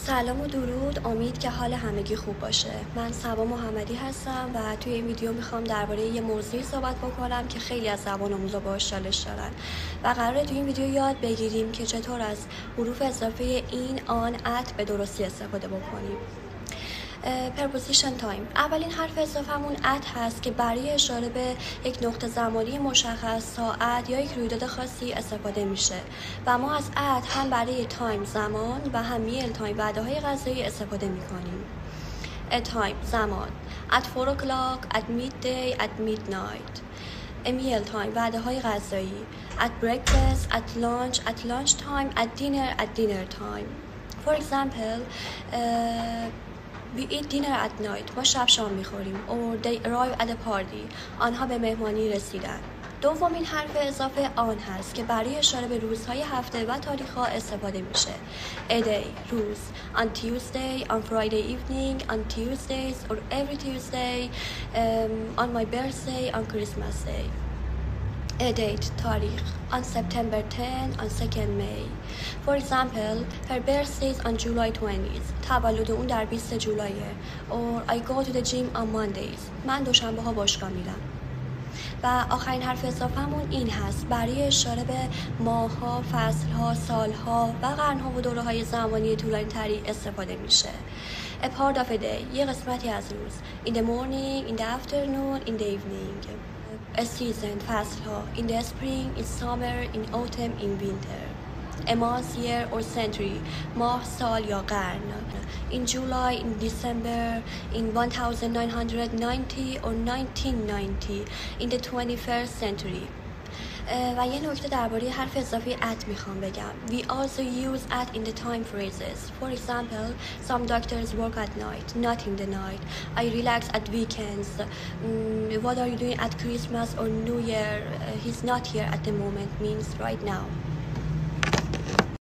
سلام و درود، امید که حال همگی خوب باشه. من صبا محمدی هستم و توی این ویدیو میخوام درباره یه موضوعی صحبت بکنم که خیلی از زبان آموزا باهاش چالش دارن و قراره توی این ویدیو یاد بگیریم که چطور از حروف اضافه این، آن، ات به درستی استفاده بکنیم. Preposition time. اولین حرف اضافه‌مون at هست که برای اشاره به یک نقطه زمانی مشخص، ساعت یا یک رویداد خاصی استفاده میشه و ما از at هم برای تایم زمان و هم میل تایم وعده‌های غذایی استفاده میکنیم. time زمان at 4 o'clock, at midday, at midnight. meal time وعده‌های غذایی at breakfast, at lunch time, at dinner time. For example, we eat dinner at night. ما شب شام میخوریم. Or they arrive at a party. آنها به مهمانی رسیدن. دومین حرف اضافه آن هست که برای اشاره به روزهای هفته و تاریخ‌ها استفاده میشه. A day روز. On Tuesday, on Friday evening, on Tuesdays or every Tuesday, on my birthday, on Christmas day. A date تاریخ on September 10, on 2nd May. For example, her birthday is on July 20th. تولد اون در 20 جولایه. Or I go to the gym on Mondays. من دوشنبه ها باشگاه میرم. و آخرین حرف اضافه‌مون این هست برای اشاره به ماه‌ها، فصل‌ها، سال‌ها و قرن‌ها و دوره‌های زمانی طولانی تری استفاده میشه. A part of a day یه قسمتی از روز. In the morning, in the afternoon, in the evening. A season فصل‌ها. In the spring, in summer, in autumn, in winter. A month, year or century ماه، سال یا قرن. In July, in December, in 1990 or 1990, in the 21st century. و یه نکته درباره حرف اضافه at میخوام بگم. We also use at in the time phrases. For example, some doctors work at night, not in the night. I relax at weekends. What are you doing at Christmas or New Year? He's not here at the moment means right now.